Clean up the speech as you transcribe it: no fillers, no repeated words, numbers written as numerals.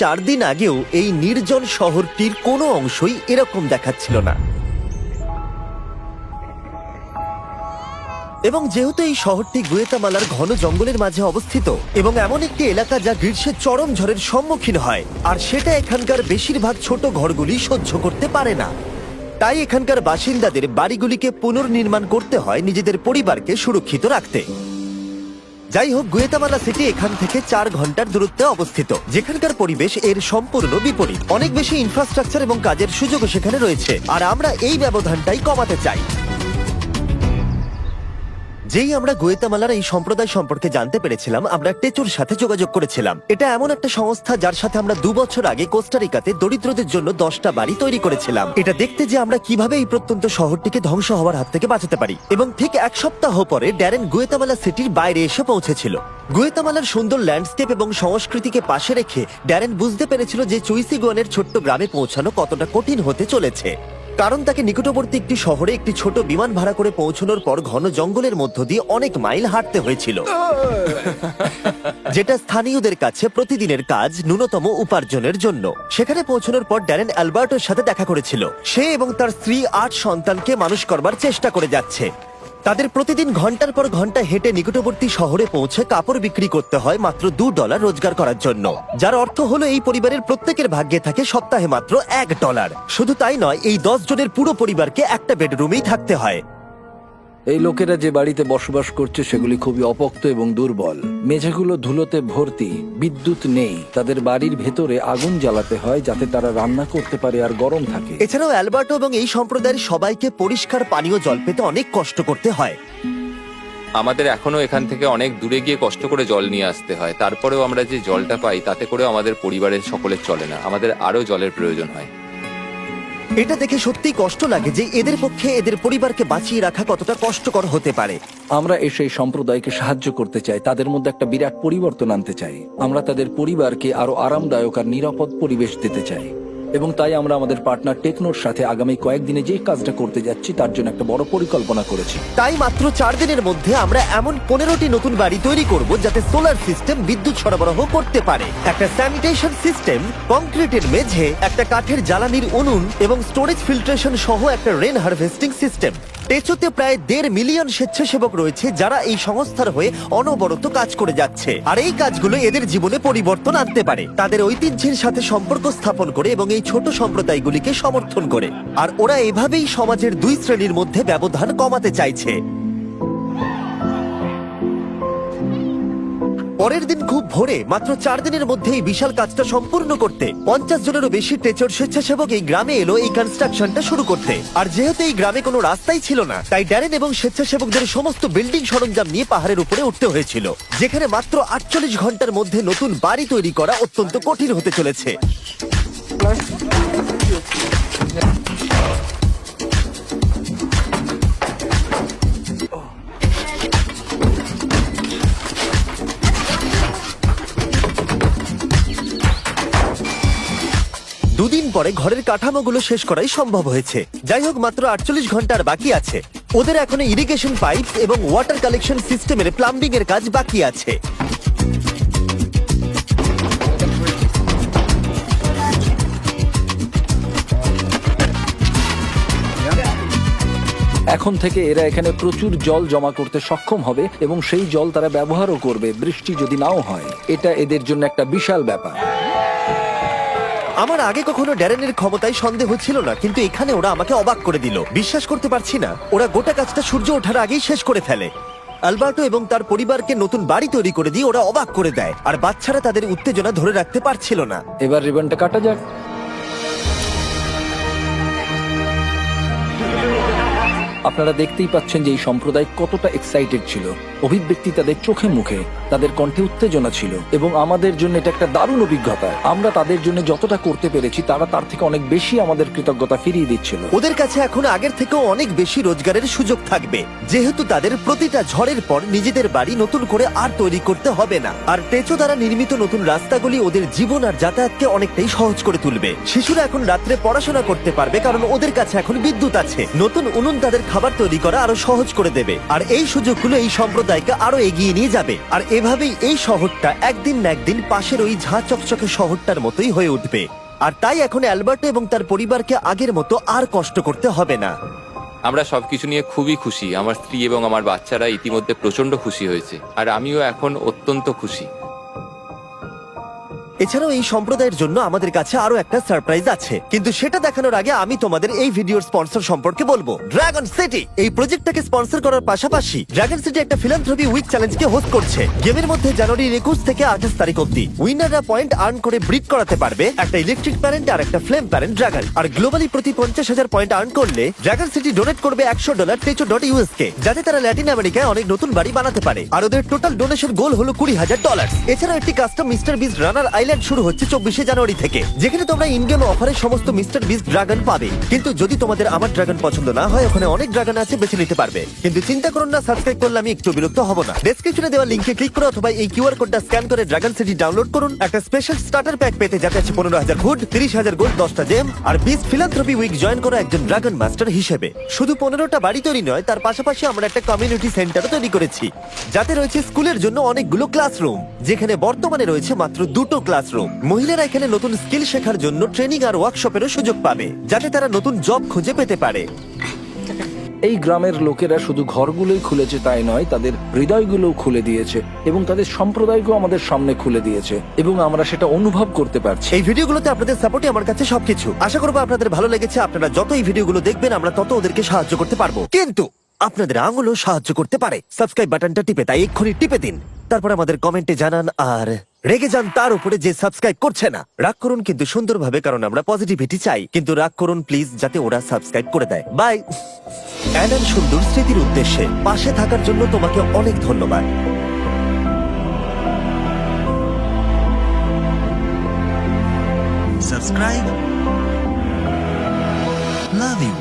4 দিন আগেও এই নির্জন শহরটির কোনো অংশই এরকম দেখাচ্ছিল না। এবং যেহেতু এই শহরটি গুয়েতামালার ঘন জঙ্গলের মাঝে অবস্থিত এবং এমন একটি এলাকা যা গ্রীষ্মের চরম ঝড়ের সম্মুখীন হয়, আর সেটা এখানকার বেশিরভাগ ছোট ঘরগুলি সহ্য করতে পারে না, তাই এখানকার বাসিন্দাদের বাড়িগুলিকে পুনর্নির্মাণ করতে হয় নিজেদের পরিবারকে সুরক্ষিত রাখতে। যাই হোক, গুয়েতামালা সিটি এখান থেকে 4 ঘন্টার দূরত্বে অবস্থিত, যেখানকার পরিবেশ এর সম্পূর্ণ বিপরীত। অনেক বেশি ইনফ্রাস্ট্রাকচার এবং কাজের সুযোগও সেখানে রয়েছে, আর আমরা এই ব্যবধানটাই কমাতে চাই। যেই আমরা গুয়েতামালার এই সম্প্রদায় সম্পর্কে জানতে পেরেছিলাম, আমরা টেচোর সাথে যোগাযোগ করেছিলাম। এটা এমন একটা সংস্থা যার সাথে আমরা 2 বছর আগে কোস্টারিকাতে দরিদ্রদের জন্য 10টা বাড়ি তৈরি করেছিলাম, এটা দেখতে যে আমরা কিভাবে এই প্রত্যন্ত শহরটিকে ধ্বংস হওয়ার হাত থেকে বাঁচাতে পারি। এবং ঠিক 1 সপ্তাহ পরে ড্যারেন গুয়েতামালা সিটির বাইরে এসে পৌঁছেছিল। গুয়েতামালার সুন্দর ল্যান্ডস্কেপ এবং সংস্কৃতিকে পাশে রেখে ড্যারেন বুঝতে পেরেছিল যে চুইসিগুয়ানের ছোট্ট গ্রামে পৌঁছানো কতটা কঠিন হতে চলেছে, কারণ তাকে নিকটবর্তী একটি শহরে একটি ছোট বিমান ভাড়া করে পৌঁছানোর পর ঘন জঙ্গলের মধ্য দিয়ে অনেক মাইল হাঁটতে হয়েছিল, যেটা স্থানীয়দের কাছে প্রতিদিনের কাজ, ন্যূনতম উপার্জনের জন্য। সেখানে পৌঁছানোর পর ড্যারেন অ্যালবার্টোর সাথে দেখা করেছিল। সে এবং তার স্ত্রী 8 সন্তানকে মানুষ করবার চেষ্টা করে যাচ্ছে। তাদের প্রতিদিন ঘন্টার পর ঘন্টা হেঁটে নিকটবর্তী শহরে পৌঁছে কাপড় বিক্রি করতে হয় মাত্র $2 রোজগার করার জন্য, যার অর্থ হলো এই পরিবারের প্রত্যেকের ভাগ্যে থাকে সপ্তাহে মাত্র $1। শুধু তাই নয়, এই 10 জনের পুরো পরিবারকে একটা বেডরুমেই থাকতে হয়। এই লোকেরা যে বাড়িতে বসবাস করছে সেগুলি খুবই অপোক্ত এবং দুর্বল। মেঝেগুলো ধুলোতে ভর্তি, বিদ্যুৎ নেই, তাদের বাড়ির ভেতরে আগুন জ্বালাতে হয় যাতে তারা রান্না করতে পারে আর গরম থাকে। এছাড়াও অ্যালবার্টো এবং এই সম্প্রদায়ের সবাইকে পরিষ্কার পানীয় জল পেতে অনেক কষ্ট করতে হয়। আমাদের এখনো এখান থেকে অনেক দূরে গিয়ে কষ্ট করে জল নিয়ে আসতে হয়। তারপরেও আমরা যে জলটা পাই তাতে করেও আমাদের পরিবারের সকলের চলে না, আমাদের আরো জলের প্রয়োজন হয়। এটা দেখে সত্যিই কষ্ট লাগে যে এদের পক্ষে এদের পরিবারকে বাঁচিয়ে রাখা কতটা কষ্টকর হতে পারে। আমরা এসে এই সম্প্রদায়কে সাহায্য করতে চাই, তাদের মধ্যে একটা বিরাট পরিবর্তন আনতে চাই। আমরা তাদের পরিবারকে আরো আরামদায়ক আর নিরাপদ পরিবেশ দিতে চাই, এবং তাই আমরা আমাদের পার্টনার টেকনোর সাথে আগামী কয়েকদিনে যে কাজটা করতে যাচ্ছি তার জন্য একটা বড় পরিকল্পনা করেছি। তাই মাত্র 4 দিনের মধ্যে আমরা এমন 15টি নতুন বাড়ি তৈরি করব যাতে সোলার সিস্টেম বিদ্যুৎ সরবরাহ করতে পারে, একটা স্যানিটেশন সিস্টেম, কংক্রিটের মেঝে, একটা কাঠের জ্বালানির উনুন এবং স্টোরেজ ফিল্ট্রেশন সহ একটা রেন হারভেস্টিং সিস্টেম। টেচোতে প্রায় 1.5 মিলিয়ন স্বেচ্ছাসেবক রয়েছে যারা এই সংস্থার হয়ে অনবরত কাজ করে যাচ্ছে, আর এই কাজগুলো এদের জীবনে পরিবর্তন আনতে পারে, তাদের ঐতিহ্যের সাথে সম্পর্ক স্থাপন করে এবং এই ছোট সম্প্রদায়গুলিকে সমর্থন করে। আর ওরা এভাবেই সমাজের 2 শ্রেণীর মধ্যে ব্যবধান কমাতে চাইছে। পরের দিন খুব ভোরে, মাত্র 4 দিনের মধ্যে এই বিশাল কাজটা সম্পূর্ণ করতে 50 জনেরও বেশি টেচোর স্বেচ্ছাসেবক এই গ্রামে এলো এই কনস্ট্রাকশনটা শুরু করতে। আর যেহেতু এই গ্রামে কোনো রাস্তাই ছিল না, তাই ড্যারেন এবং স্বেচ্ছাসেবকদের সমস্ত বিল্ডিং সরঞ্জাম নিয়ে পাহাড়ের উপরে উঠতে হয়েছিল, যেখানে মাত্র 48 ঘন্টার মধ্যে নতুন বাড়ি তৈরি করা অত্যন্ত কঠিন হতে চলেছে। দুদিন পরে ঘরের কাঠামোগুলো শেষ করাই সম্ভব হয়েছে। যাই হোক, মাত্র 48 ঘন্টার বাকি আছে। ওদের এখনো ইরিগেশন পাইপ এবং ওয়াটার কালেকশন সিস্টেমের প্লাম্বিং এর কাজ বাকি আছে। এখন থেকে এরা এখানে প্রচুর জল জমা করতে সক্ষম হবে এবং সেই জল তারা ব্যবহারও করবে বৃষ্টি যদি নাও হয়। এটা এদের জন্য একটা বিশাল ব্যাপার। আমার আগে কখনো ড্যারেনের ক্ষমতায় সন্দেহ ছিল না, কিন্তু এখানে ওরা আমাকে অবাক করে দিল। বিশ্বাস করতে পারছি না, ওরা গোটা কাজটা সূর্য ওঠার আগেই শেষ করে ফেলে। অ্যালবার্টো এবং তার পরিবারকে নতুন বাড়ি তৈরি করে দিয়ে ওরা অবাক করে দেয়, আর বাচ্চারা তাদের উত্তেজনা ধরে রাখতে পারছিল না। এবার রিবনটা কাটা যাক। আপনারা দেখতেই পাচ্ছেন যে এই সম্প্রদায় কতটা এক্সাইটেড ছিল। অভিব্যক্তি তাদের চোখে মুখে, তাদের কণ্ঠে উত্তেজনা ছিল, এবং আমাদের জন্য এটা একটা দারুণ অভিজ্ঞতা। আমরা তাদের জন্য যতটা করতে পেরেছি তারা তার থেকে অনেক বেশি আমাদের কৃতজ্ঞতা ফিরিয়ে দিচ্ছিল। ওদের কাছে এখন আগের থেকেও অনেক বেশি রোজগারের সুযোগ থাকবে, যেহেতু তাদের প্রতিটা ঝড়ের পর নিজেদের বাড়ি নতুন করে আর তৈরি করতে হবে না। আর টেচো দ্বারা নির্মিত নতুন রাস্তাগুলি ওদের জীবন আর যাতায়াতকে অনেকটাই সহজ করে তুলবে। শিশুরা এখন রাত্রে পড়াশোনা করতে পারবে কারণ ওদের কাছে এখন বিদ্যুৎ আছে। নতুন উনুন তাদের খাবার তৈরি করা আরো সহজ করে দেবে। আর এই সুযোগগুলো এই সম্প্রদায়কে আরো এগিয়ে নিয়ে যাবে। আর এভাবেই এই শহরটা একদিন না একদিন পাশের ওই ঝাঁ চকচকে শহরটার মতোই হয়ে উঠবে। আর তাই এখন অ্যালবার্টো এবং তার পরিবারকে আগের মতো আর কষ্ট করতে হবে না। আমরা সবকিছু নিয়ে খুবই খুশি। আমার স্ত্রী এবং আমার বাচ্চারা ইতিমধ্যে প্রচন্ড খুশি হয়েছে, আর আমিও এখন অত্যন্ত খুশি। এছাড়াও এই সম্প্রদায়ের জন্য আমাদের কাছে আরো একটা সারপ্রাইজ আছে, কিন্তু সেটা দেখানোর আগে আমি তোমাদের এই ভিডিওর স্পন্সর সম্পর্কে বলবো। ড্রাগন সিটি এই প্রজেক্টটাকে স্পন্সর করার পাশাপাশি ড্রাগন সিটি একটা ফিলান্থ্রপি উইক চ্যালেঞ্জকে হোস্ট করছে। গেমের মধ্যে জানুয়ারির 21 থেকে 28 তারিখ অব্দি উইনাররা পয়েন্ট আর্ন করে ব্রিড করাতে পারবে একটা ইলেকট্রিক প্যারেন্ট আর একটা ফ্লেম প্যারেন্ট ড্রাগন। আর গ্লোবালি প্রতি 50,000 পয়েন্ট আর্ন করলে ড্রাগন সিটি ডোনেট করবে $100 techo.us কে, যাতে তারা ল্যাটিন আমেরিকায় অনেক নতুন বাড়ি বানাতে পারে। আর ওদের টোটাল ডোনেশন গোল হলো $20,000। এছাড়াও একটি কাস্টম মিস্টার বিস্ট রানার আইল্যান্ড শুরু হচ্ছে 24 জানুয়ারি থেকে, যেখানে তোমরা ইন গেম অফারে সমস্ত মিস্টার বিস্ট ড্রাগন পাবে। কিন্তু যদি তোমাদের আমার ড্রাগন পছন্দ না হয়, ওখানে অনেক ড্রাগন আছে, বেছে নিতে পারবে। কিন্তু চিন্তা করুন না, সাবস্ক্রাইব করলে আমি একটু বিরক্ত হব না। ডেসক্রিপশনে দেওয়া লিংকে ক্লিক করো অথবা এই কিউআর কোডটা স্ক্যান করে ড্রাগন সিটি ডাউনলোড করুন। একটা স্পেশাল স্টার্টার প্যাক পেতে যাতে আছে 15,000 ফুড, 30,000 গোল্ড, 10টা জেম আর বিস্ট ফিলান্থ্রপি উইক জয়েন করা একজন ড্রাগন মাস্টার হিসেবে। শুধু 15টা বাড়ি তৈরি নয়, তার পাশাপাশি আমরা একটা কমিউনিটি সেন্টারও তৈরি করেছি, যাতে রয়েছে স্কুলের জন্য অনেকগুলো ক্লাসরুম, যেখানে বর্তমানে রয়েছে মাত্র 2টো ক্লাসরুম। মহিলারা এখানে নতুন স্কিল শেখার জন্য ট্রেনিং আর ওয়ার্কশপেরও সুযোগ পাবে, যাতে তারা নতুন জব খুঁজে পেতে পারে। এই গ্রামের লোকেরা শুধু ঘরগুলোই খুলেছে তাই নয়, তাদের হৃদয়গুলোও খুলে দিয়েছে এবং তাদের সম্প্রদায়কেও আমাদের সামনে খুলে দিয়েছে, এবং আমরা সেটা অনুভব করতে পারছি। এই ভিডিওগুলোতে আপনাদের সাপোর্টই আমার কাছে সবকিছু। আশা করবো আপনাদের ভালো লেগেছে। আপনারা যত এই ভিডিওগুলো দেখবেন, আমরা তত ওদেরকে সাহায্য করতে পারবো। কিন্তু আপনাদের আঙুলও সাহায্য করতে পারে। সাবস্ক্রাইব বাটনটা টিপে, তাই এক্ষুনি টিপে দিন। তারপর আমাদের কমেন্টে জানান আর রেগে যান তার উপরে যে সাবস্ক্রাইব করছে না। রাগ করুন কিন্তু সুন্দরভাবে, কারণ আমরা পজিটিভিটি চাই। কিন্তু রাগ করুন প্লিজ, যাতে ওরা সাবস্ক্রাইব করে দেয়। বাই। অ্যাডাম সুন্দর স্মৃতির উদ্দেশ্যে পাশে থাকার জন্য তোমাকে অনেক ধন্যবাদ। Subscribe. Love you.